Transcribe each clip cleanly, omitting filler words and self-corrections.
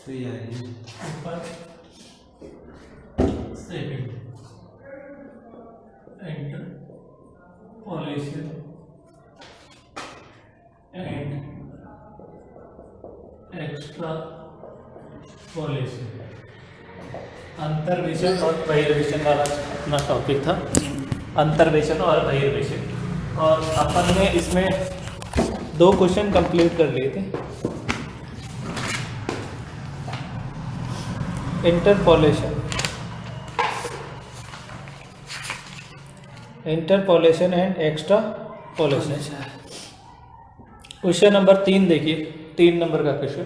ऊपर second interpolation and extrapolation, अंतर्वेशन और बहिर्वेशन वाला अपना टॉपिक था, अंतर्वेशन और बहिर्वेशन। और अपन ने इसमें 2 क्वेश्चन कंप्लीट कर लिए थे। Interpolation and extrapolation. Question number 3 देखिए, 3 नंबर का क्वेश्चन।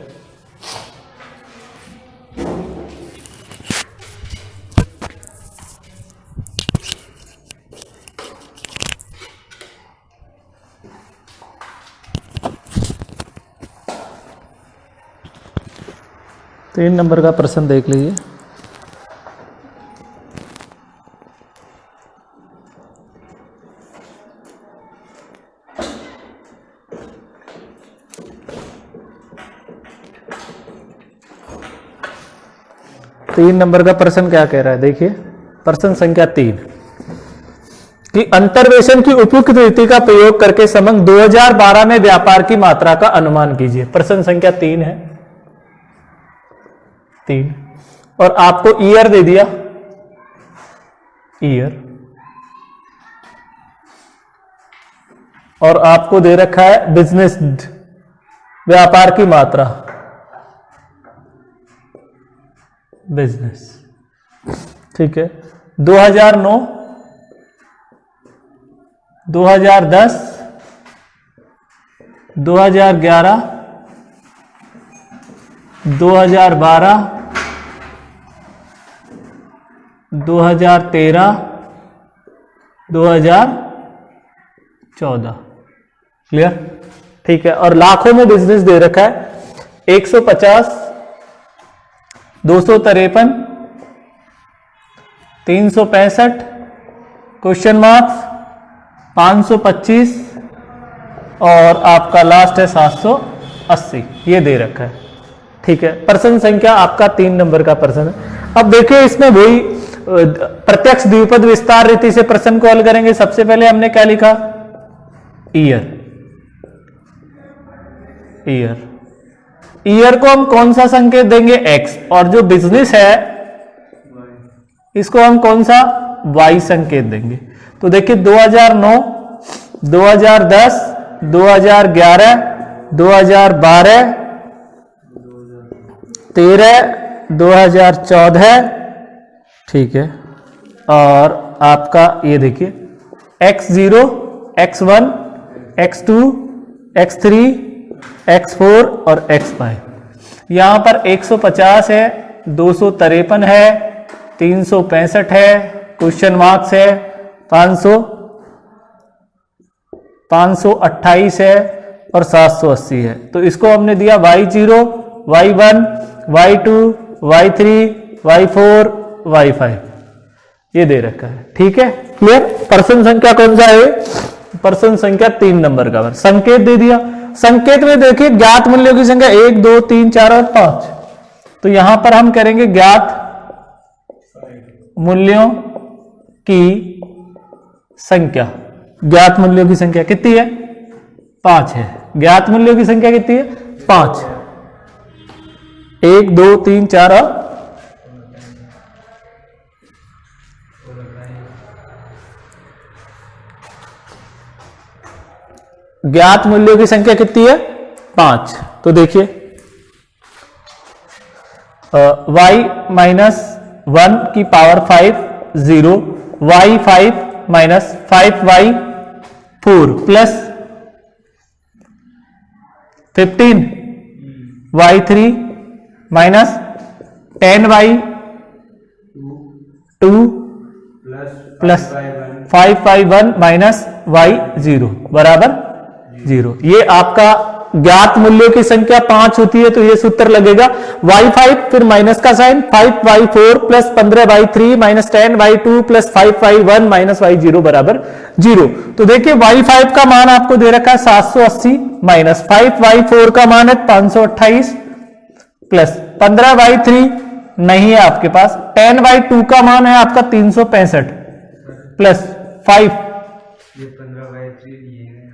तीन नंबर का प्रश्न देख लीजिए। तीन नंबर का प्रश्न क्या कह रहा है, देखिए प्रश्न संख्या 3 कि अंतर्वेशन की उपयुक्त रीति का प्रयोग करके समग्र 2012 में व्यापार की मात्रा का अनुमान कीजिए। प्रश्न संख्या 3 है, 3, और आपको ईयर दे दिया, ईयर, और आपको दे रखा है बिजनेस, व्यापार की मात्रा, बिजनेस, ठीक है। 2009, 2010, 2011, 2012, 2013, 2014, क्लियर, ठीक है। और लाखों में बिजनेस दे रखा है 150, 253, 365, क्वेश्चन मार्क्स 525, और आपका लास्ट है 780, ये दे रखा है, ठीक है। प्रश्न संख्या आपका 3 नंबर का प्रश्न है। अब देखिए इसमें वही प्रत्यक्ष द्विपद विस्तार रीति से प्रश्न को हल करेंगे। सबसे पहले हमने क्या लिखा, ईयर, ईयर, ईयर को हम कौन सा संकेत देंगे, एक्स, और जो बिजनेस है इसको हम कौन सा, वाई संकेत देंगे। तो देखिए 2009, 2010, 2011, 2012, 13, 2014, ठीक है। और आपका ये देखिए x0, x1, x2, x3, x4 और x5। यहां पर 150 है, 253 है, 365 है, क्वेश्चन मार्क्स है 528 है और 780 है। तो इसको हमने दिया y0, y1, y2, y3, y4, y5, ये दे रखा है, ठीक है, क्लियर। प्रश्न संख्या कौन सा है, प्रश्न संख्या 3 नंबर का। संकेत दे दिया, संकेत में देखिए ज्ञात मूल्यों की संख्या 1, 2, 3, 4 और 5। तो यहां पर हम करेंगे ज्ञात मूल्यों की संख्या, ज्ञात मूल्यों की संख्या कितनी है, 5 है। ज्ञात मूल्यों की संख्या कितनी है, 5, 1, 2, 3, 4 और ज्ञात मूल्यों की संख्या कितनी है, 5। तो देखिए y - 1 की power 5 0, y5 - 5y4 plus 15 y3 minus 10y2 plus 5y1 minus y0 बराबर 0। ये आपका ज्ञात मूल्यों की संख्या 5 होती है, तो ये सूत्र लगेगा y5 फिर माइनस का sign 5y4 plus 15y3 minus 10y2 plus 5y1 minus y0 बराबर 0। तो देखिए y5 का मान आपको दे रखा है 780 माइनस 5y4 का मान है 528 प्लस 15/3 नहीं है आपके पास, 10/2 का मान है आपका 365 प्लस 5, ये 15/3 ये है,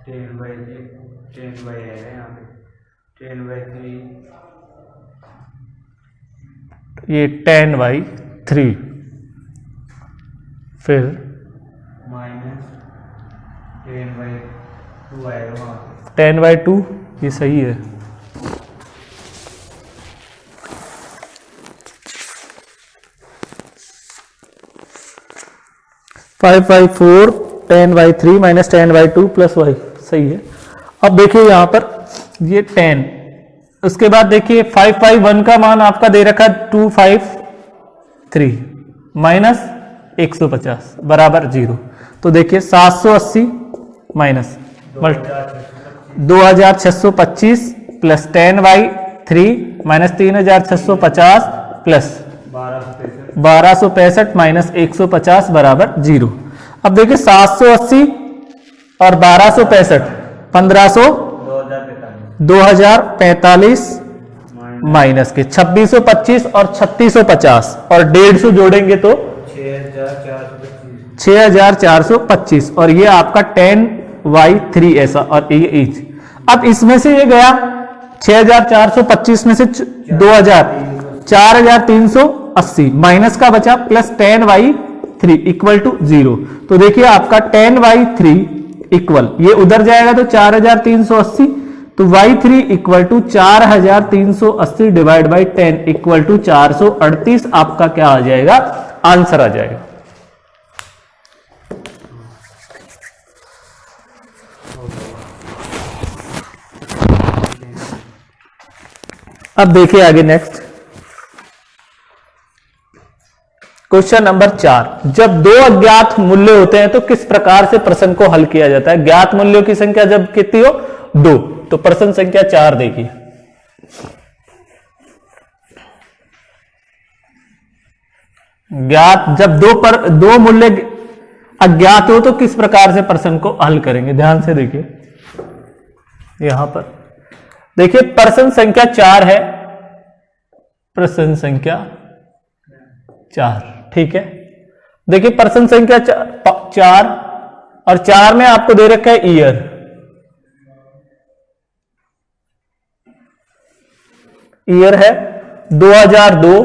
10/3 है यहाँ पे, 10/3 ये 10/3 फिर माइनस 10/2 आएगा वहाँ पे। 10/2 ये सही है। Five by four 10/3 minus 10/2 plus y, सही है। अब देखिए यहां पर ये 10, उसके बाद देखिए 5/1 का मान आपका दे रखा 253 माइनस 150 बराबर 0। तो देखिए 780 minus 2625 plus 10/3 minus 3650 plus 1265 minus 150 बराबर 0। अब देखिए 780 और 1265 1500 2045 माइनस के 2625 और 3650 और 150 जोड़ेंगे तो 6425 और ये आपका 10/3 ऐसा और ये एच। अब इसमें से ये गया 6425 में से 2000 4380 माइनस का बचा प्लस 10/3 इक्वल टू 0। तो देखिए आपका 10/3 इक्वल ये उधर जाएगा तो 4380, तो y3 equal to 4380 divide by 10 equal to 438 आपका क्या आ जाएगा, आंसर आ जाएगा। अब देखिए आगे नेक्स्ट क्वेश्चन नंबर 4। जब दो अज्ञात मूल्य होते हैं तो किस प्रकार से प्रश्न को हल किया जाता है। ज्ञात मूल्यों की संख्या जब कितनी हो 2, तो प्रश्न संख्या 4 देखिए। ज्ञात जब दो मूल्य अज्ञात हो तो किस प्रकार से प्रश्न को हल करेंगे, ध्यान से देखिए। यहां पर देखिए प्रश्न संख्या 4 है, प्रश्न संख्या 4, ठीक है। देखिए प्रश्न संख्या 4 और 4 में आपको दे रखा है ईयर, ईयर है 2002,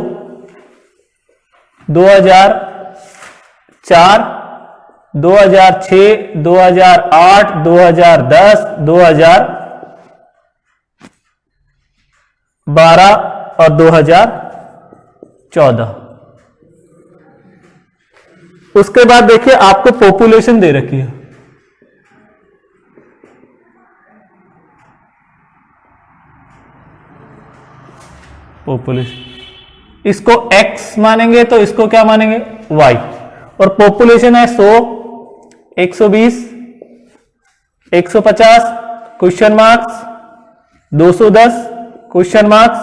2004, 2006, 2008, 2010, 2012 और 2014। उसके बाद देखिए आपको पॉपुलेशन दे रखी है, पॉपुलेशन, इसको x मानेंगे तो इसको क्या मानेंगे y, और पॉपुलेशन है 100, 120, 150 क्वेश्चन मार्क्स, 210 क्वेश्चन मार्क्स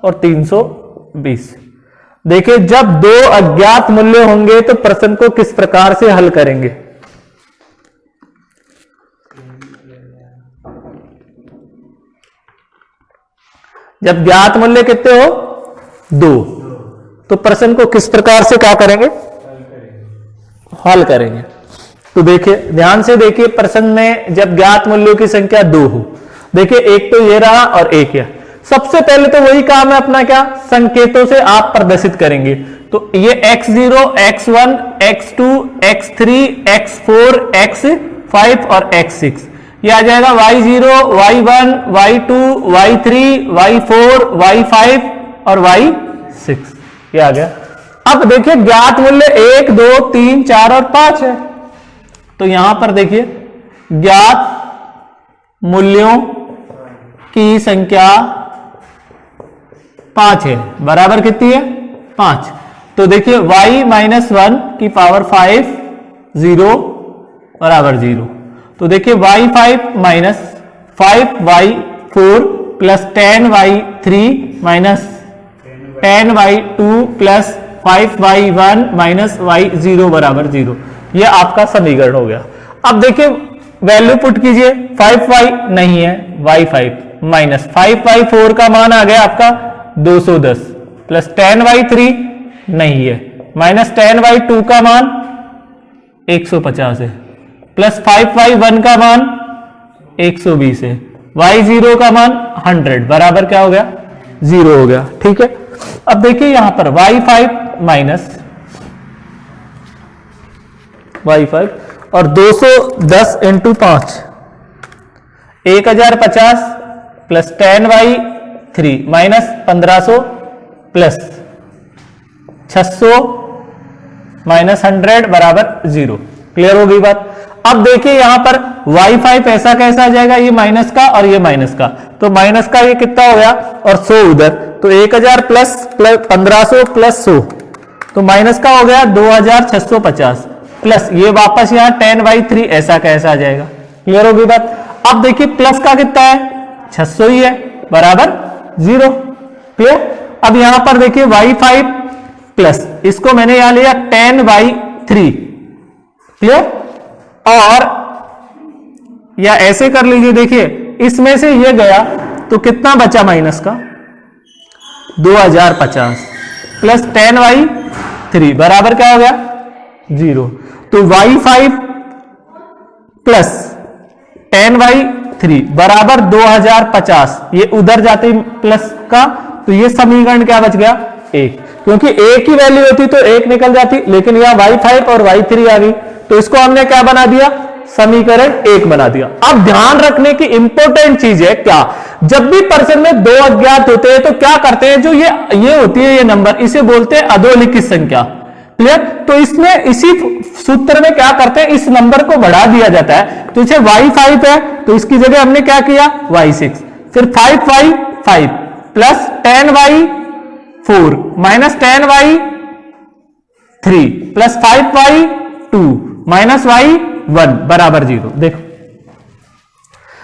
और 320। देखिए जब दो अज्ञात मूल्य होंगे तो प्रश्न को किस प्रकार से हल करेंगे। जब ज्ञात मूल्य कितने हो 2, तो प्रश्न को किस प्रकार से क्या करेंगे, हल करेंगे। तो देखिए ध्यान से देखिए, प्रश्न में जब ज्ञात मूल्यों की संख्या 2 हो, देखिए एक तो ये रहा और एक यह। सबसे पहले तो वही काम है अपना, क्या संकेतों से आप प्रदर्शित करेंगे। तो ये x0, x1, x2, x3, x4, x5 और x6 ये आ जाएगा y0, y1, y2, y3, y4, y5 और y6 ये आ गया। अब देखिए ज्ञात मूल्य 1, 2, 3, 4 और 5 है, तो यहां पर देखिए ज्ञात मूल्यों की संख्या 5 है, बराबर कितनी है 5। तो देखिए y-1 की पावर 5 0 बराबर 0। तो देखिए y5 minus 5y4 plus 10y3 minus 10y2 plus 5y1 minus y0 बराबर 0। यह आपका समीकरण हो गया। अब देखिए वैल्यू पुट कीजिए, 5y नहीं है, y5 माइनस 5y4 का मान आ गया आपका 210 प्लस 10y3 नहीं है, माइनस 10y2 का मान 150 है, प्लस 5y1 का मान 120 है, y0 का मान 100 बराबर क्या हो गया, 0 हो गया। ठीक है, अब देखिए यहां पर y5 माइनस y5 और 210 into 5 1050 plus 10y3 minus 1500 plus 600 minus 100 बराबर 0। क्लियर हो गई बात। अब देखिए यहां पर y5 ऐसा कैसा आ जाएगा, ये माइनस का और ये माइनस का, तो माइनस का ये कितना हो गया और 100 उधर, तो 1000 प्लस 1500 प्लस 100 तो माइनस का हो गया 2650 प्लस ये वापस यहां 10y3 ऐसा कैसा आ जाएगा। क्लियर हो गई बात। अब देखिए प्लस का कितना है 600 ही है बराबर 0। क्लियर। अब यहां पर देखिए y5 प्लस इसको मैंने यहां लिया 10y3। क्लियर। और या ऐसे कर लीजिए, देखिए इसमें से ये गया तो कितना बचा माइनस का 2050 प्लस 10y3 बराबर क्या हो गया 0। तो y5 प्लस 10y3 बराबर 2050, ये उधर जाते ही प्लस का, तो ये समीकरण क्या बच गया 1, क्योंकि एक ही वैल्यू होती तो 1 निकल जाती, लेकिन यहां y5 और y3 आ गई तो इसको हमने क्या बना दिया समीकरण 1 बना दिया। अब ध्यान रखने की इंपॉर्टेंट चीज है क्या, जब भी प्रश्न में दो अज्ञात होते हैं तो क्या करते हैं, जो ये होती है ये नंबर, इसे बोलते हैं अधोलिखित संख्या। क्लियर। तो इसमें इसी सूत्र में क्या करते हैं, इस नंबर को बढ़ा दिया जाता है, तो इसे y5 है तो इसकी जगह हमने क्या किया y6, फिर 5y5 plus 10y4 minus 10y3 plus 5y2 minus y1 बराबर 0। देखो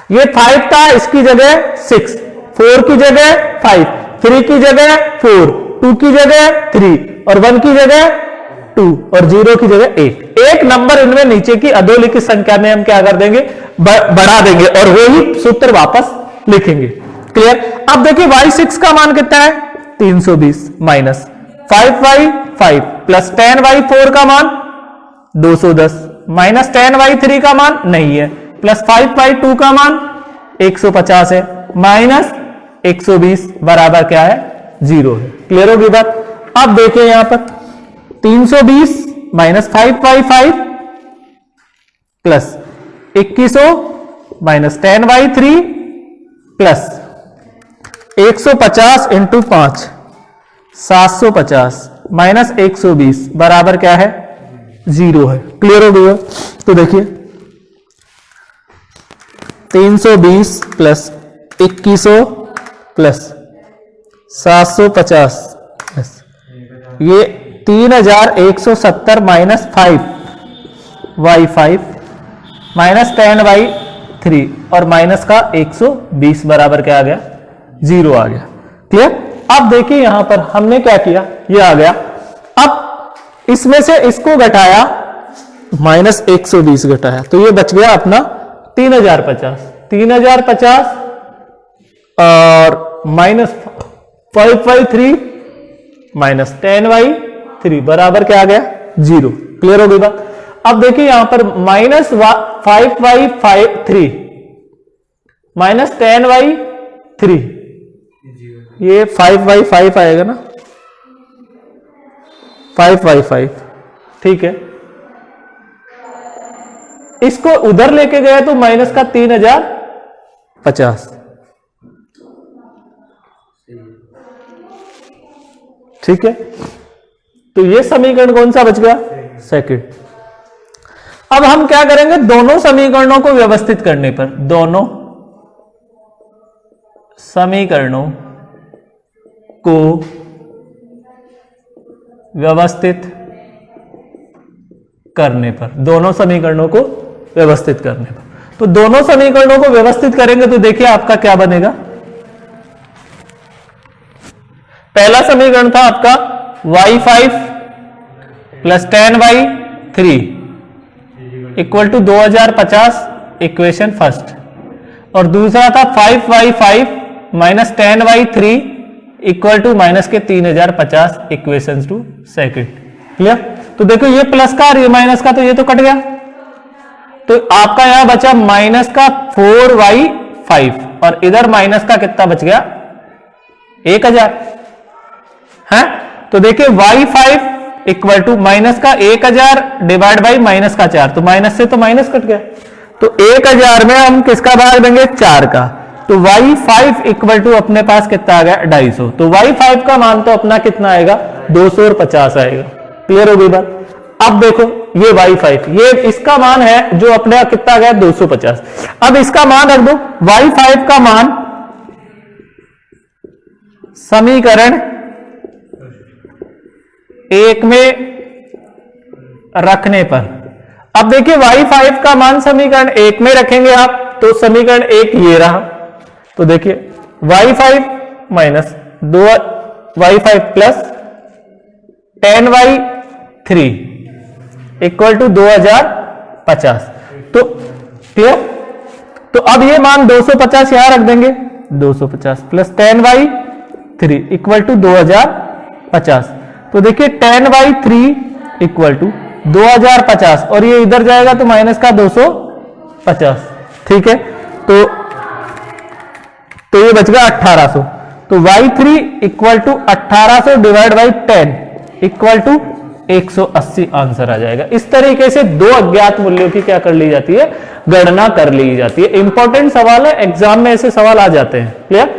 ये 5 था, इसकी जगह 6, 4 की जगह 5, 3 की जगह 4, 2 की जगह 3 और 1 की जगह 2 और 0 की जगह 1। एक नंबर इनमें नीचे की अधोलिखित संख्या में हम क्या कर देंगे बढ़ा देंगे और वही सूत्र वापस लिखेंगे। क्लियर। अब देखिए y6 का मान कितना है 320 माइनस 5y5 प्लस 10y4 का मान 210 माइनस 10y3 का मान नहीं है, प्लस 5y2 का मान 150 है माइनस 120 बराबर क्या है 0 है। क्लियर होगी बात। अब देखिए यहां पर 320 minus 5y5 plus 2100 minus 10y3 plus 150 into 5 750 minus 120 बराबर क्या है 0 है। क्लियर हो गया। तो देखिए 320 प्लस 2100 प्लस 750 प्लस ये 3170 माइनस 5y5 माइनस 10y3 और माइनस का 120 बराबर क्या आ गया 0 आ गया। क्लियर। अब देखिए यहां पर हमने क्या किया, ये आ गया। अब इसमें से इसको घटाया माइनस 120 घटाया तो ये बच गया अपना 3050 और माइनस 5y3 माइनस 10y3 बराबर क्या आ गया 0। क्लियर हो गई बात। अब देखिए यहां पर माइनस 5y3 माइनस 10y3 ये 5y5 आएगा ना 5y5। ठीक है, इसको उधर लेके गया तो माइनस का 3050। ठीक है, तो ये समीकरण कौन सा बच गया सेकंड। अब हम क्या करेंगे, दोनों समीकरणों को व्यवस्थित करने पर, दोनों समीकरणों को व्यवस्थित करने पर, दोनों समीकरणों को व्यवस्थित करने पर, तो दोनों समीकरणों को व्यवस्थित करेंगे तो देखिए आपका क्या बनेगा। पहला समीकरण था आपका y5 plus 10y3 equal to 2050 equation first, और दूसरा था 5y5 minus 10y3 equal to minus के 3050 इक्वेशन टू सेकंड। क्लियर? तो देखो ये प्लस का और ये माइनस का, तो ये तो कट गया, तो आपका यहां बचा माइनस का 4y5 और इधर माइनस का कितना बच गया 1000 है। तो देखिए y5 इक्वल टू माइनस का 1000 डिवाइड बाई माइनस का 4, तो माइनस से तो माइनस कट गया, तो 1000 में हम किसका भाग देंगे 4 का, तो y5 इक्वल टू अपने पास कितना आ गया 250, तो y5 का मान तो अपना कितना आएगा 250 आएगा। क्लियर हो गई बात? अब देखो ये y5 ये इसका मान है जो अपने कितना आ गया 250, अब इसका मान रख दो, y5 का मान समीकरण 1 में रखने पर, अब देखिए y5 का मान समीकरण 1 में रखेंगे आप तो समीकरण 1 ये रहा, तो देखिए y5 minus 2y5 plus 10y3 equal to 2050, तो क्लियर? तो अब ये मान 250 यहां रख देंगे, 250 प्लस 10y3 इक्वल टू 2050, तो देखिए 10y3 इक्वल टू 2050 और ये इधर जाएगा तो माइनस का 250, ठीक है, तो ये बच गया 1800, तो y3 equal to 1800 divide by 10 equal to 180 answer आ जाएगा। इस तरीके से दो अज्ञात मूल्यों की क्या कर ली जाती है, गणना कर ली जाती है। इंपॉर्टेंट सवाल है, एग्जाम में ऐसे सवाल आ जाते हैं। क्लियर?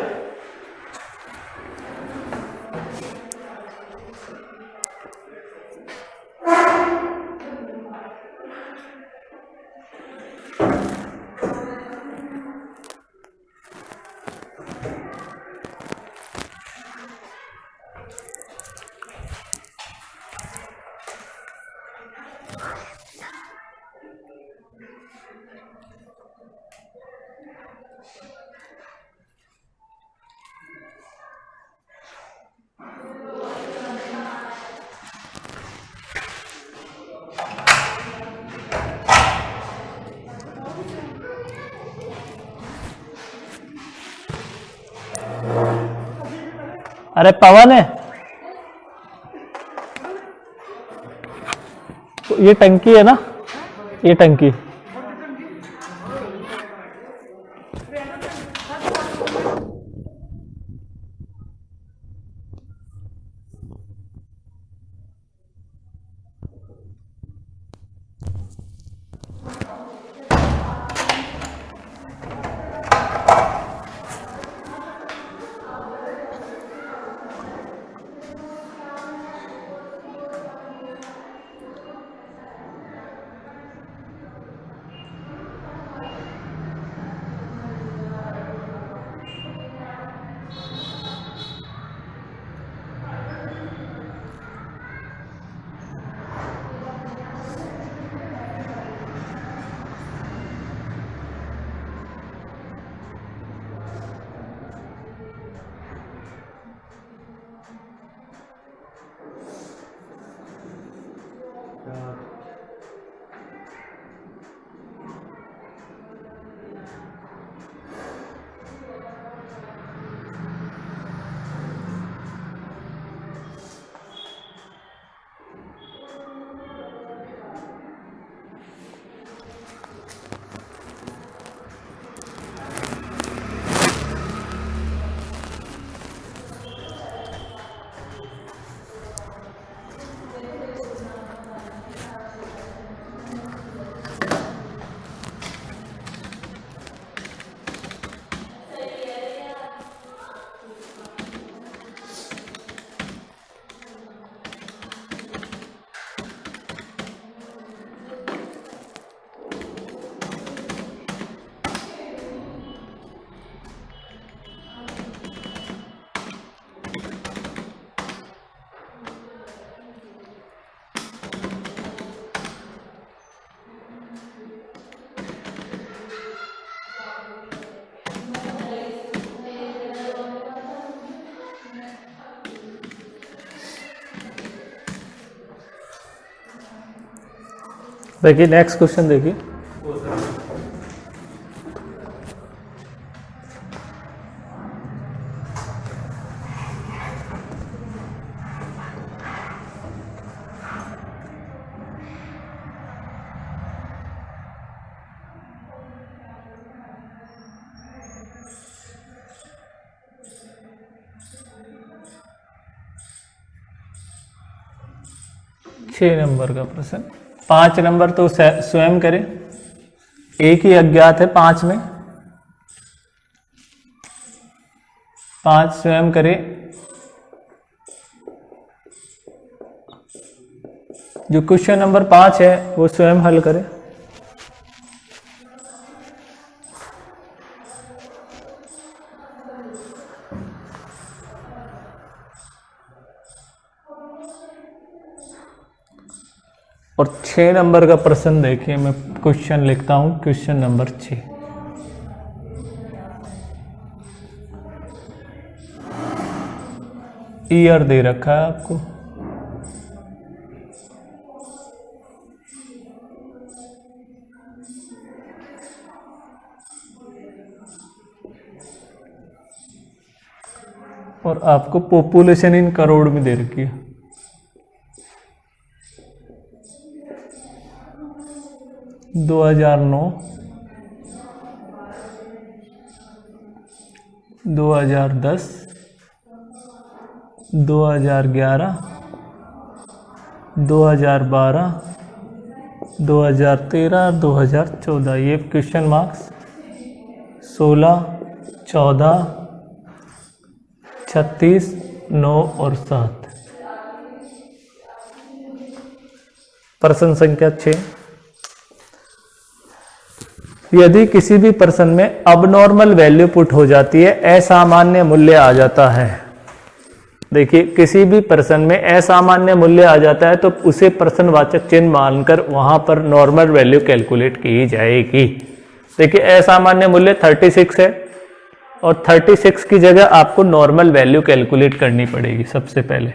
अरे पवन है, तो ये टंकी है ना, ये टंकी देखिए नेक्स्ट क्वेश्चन देखिए, 6 नंबर का प्रश्न। 5 नंबर तो स्वयं करें, एक ही अज्ञात है 5 में, 5 स्वयं करें। जो क्वेश्चन नंबर 5 है वो स्वयं हल करें। और 6 नंबर का प्रश्न देखिए, मैं क्वेश्चन लिखता हूं, क्वेश्चन नंबर 6। ईयर दे रखा है आपको, और आपको पॉपुलेशन इन करोड़ में दे रखी है। दो 2009, 2010, 2011, 2012, 2013, 2014। ये क्वेश्चन मार्क्स 16, 14, 36, 9 और 7। प्रश्न संख्या 6। यदि किसी भी प्रश्न में अबनॉर्मल वैल्यू पुट हो जाती है, असामान्य मूल्य आ जाता है। देखिए, किसी भी प्रश्न में असामान्य मूल्य आ जाता है तो उसे प्रश्नवाचक चिन्ह मानकर वहां पर नॉर्मल वैल्यू कैलकुलेट की जाएगी। देखिए, असामान्य मूल्य 36 है और 36 की जगह आपको नॉर्मल वैल्यू कैलकुलेट करनी पड़ेगी सबसे पहले।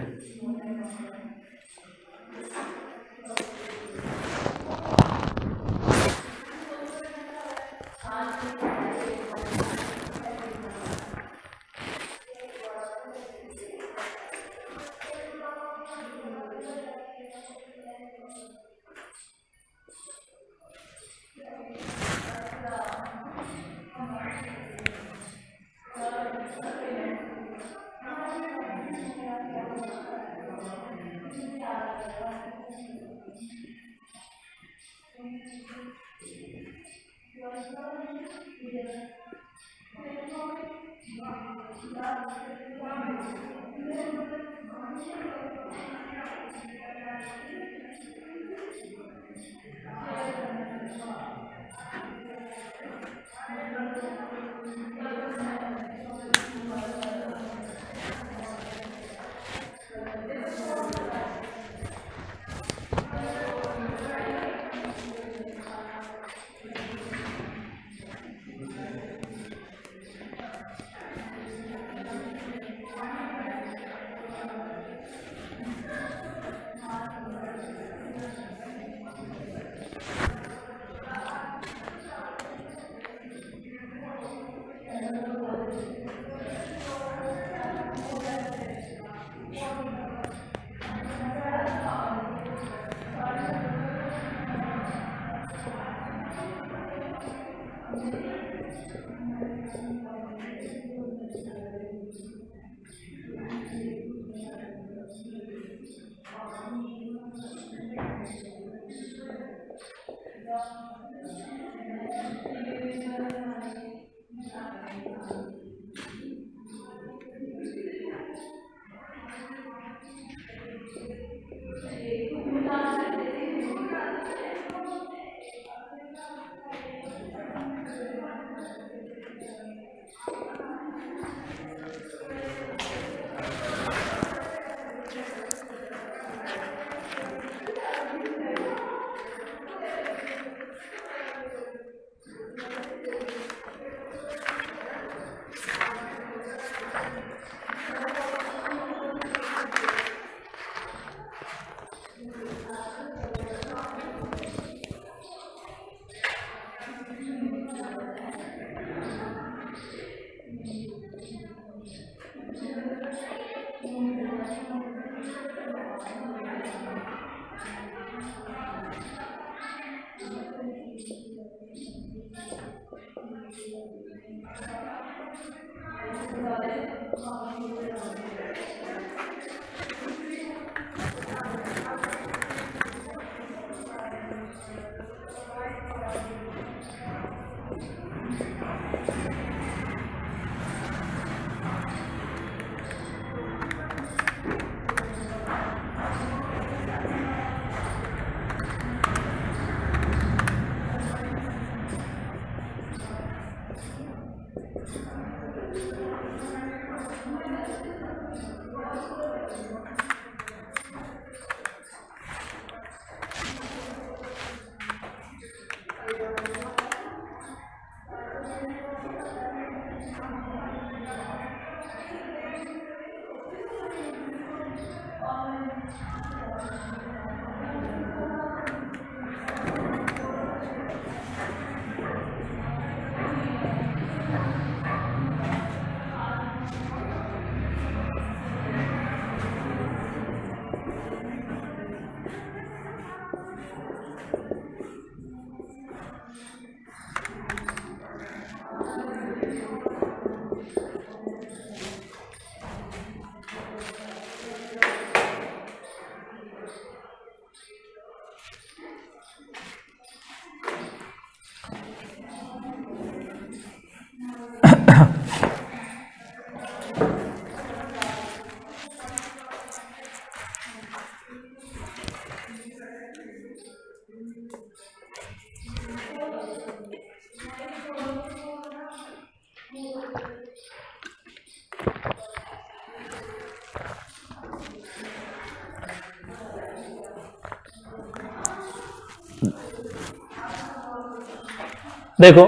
देखो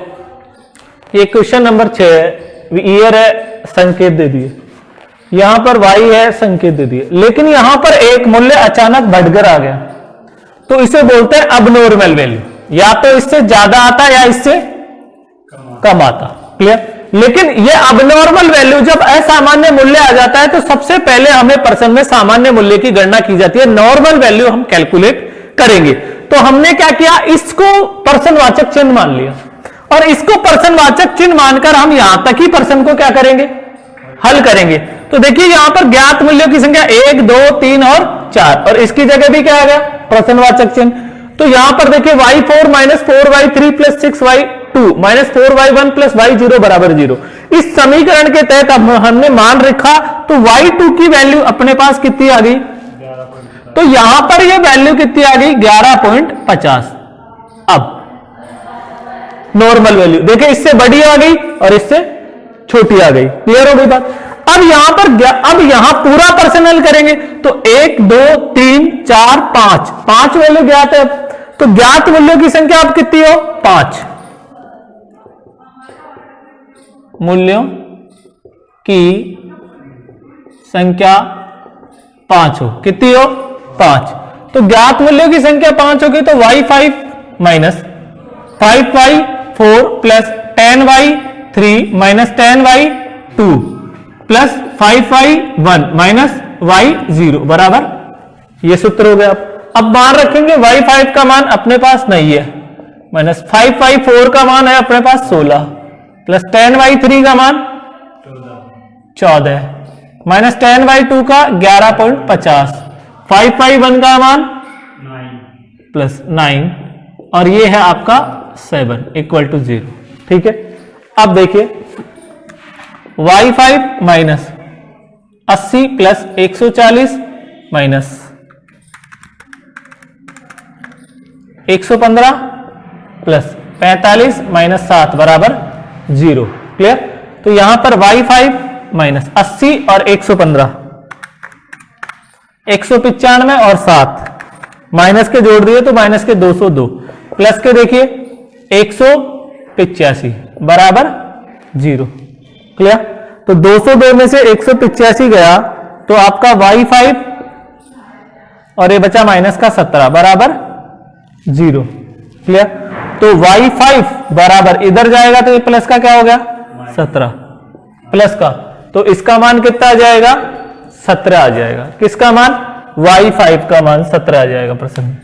ये क्वेश्चन नंबर 6 है, ईयर है, संकेत दे दिए, यहां पर y है, संकेत दे दिए, लेकिन यहां पर एक मूल्य अचानक बढ़कर आ गया, तो इसे बोलते हैं अबनॉर्मल वैल्यू, या तो इससे ज्यादा आता या इससे कम आता। क्लियर? लेकिन ये अबनॉर्मल वैल्यू जब असामान्य मूल्य आ जाता है तो सबसे पहले हमें परसेंट में सामान्य मूल्य की गणना की जाती है, नॉर्मल वैल्यू हम कैलकुलेट करेंगे। तो हमने क्या किया, इसको परसेंटवाचक चिन्ह मान लिया और इसको परसेंटवाचक चिन्ह मानकर हम यहां तक ही परसेंट को क्या करेंगे, हल करेंगे। तो देखिए यहां पर ज्ञात मूल्यों की संख्या 1, 2, 3 और 4, और इसकी जगह भी क्या आ गया, परसेंटवाचक चिन्ह। तो यहां पर देखिए y4 minus 4y3 plus 6y2 minus 4y1 plus y0 बराबर 0। इस समीकरण के तहत अब हमने मान रखा, तो y2 की वैल्यू अपने पास कितनी आ गई, तो यहां पर ये वैल्यू कितनी आ गई, 11.50। अब नॉर्मल वैल्यू देखिए, इससे बड़ी आ गई और इससे छोटी आ गई। क्लियर हो गई बात? अब यहां पर अब यहां पूरा पर्सनल करेंगे, तो 1, 2, 3, 4, 5 वैल्यू ज्ञात है। तो ज्ञात मूल्यों की संख्या अब कितनी हो, 5। मूल्यों की संख्या 5 हो, कितनी हो, 5। तो ज्ञात मूल्यों की संख्या 5 होगी, तो y5 minus 5y4 plus 10y3 minus 10y2 plus 5y1 minus y0 बराबर, ये सूत्र हो गया। अब मान रखेंगे y5 का मान अपने पास नहीं है, माइनस 5y4 का मान है अपने पास 16 प्लस 10y3 का मान 14 माइनस 10y2 का 11.50, 5y1 का मान 9 प्लस 9 और ये है आपका 7 इक्वल टू 0। ठीक है? अब देखिए y5 minus 80 plus 140 minus 115 plus 45 minus 7 बराबर 0। क्लियर? तो यहां पर y5 माइनस 80 और 115, 195 और 7 माइनस के जोड़ दिए तो माइनस के 202 प्लस के देखिए 185 बराबर 0। क्लियर? तो 202 में से 185 गया तो आपका y5 और ये बचा माइनस का 17 बराबर 0। क्लियर? तो y5 बराबर इधर जाएगा तो ये प्लस का क्या हो गया, 17 प्लस का, तो इसका मान कितना आ जाएगा, 17 आ जाएगा। किसका मान, y5 का मान 17 आ जाएगा प्रश्न में।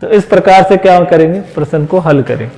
तो इस प्रकार से क्या करेंगे, प्रश्न को हल करें।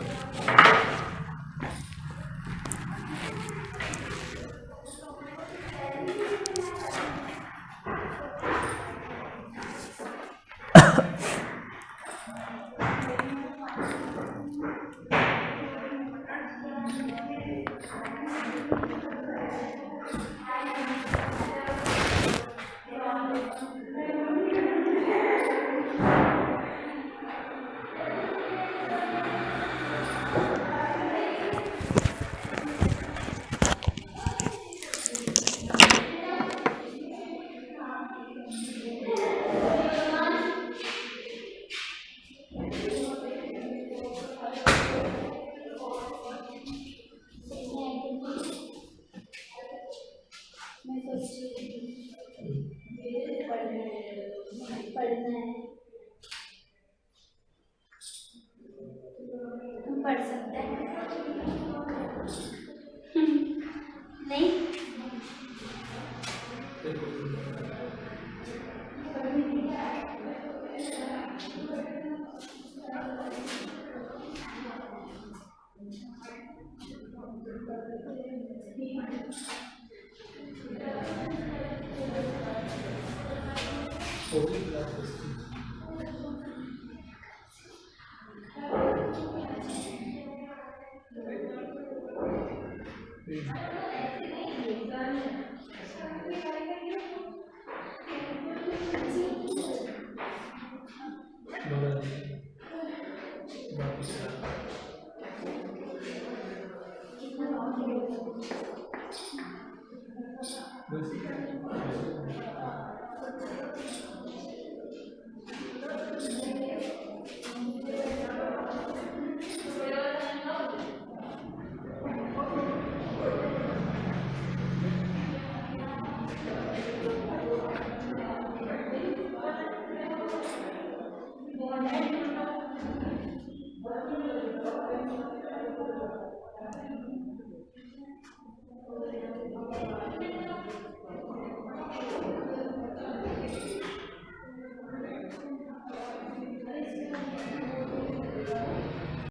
पढ़ सकते हैं नहीं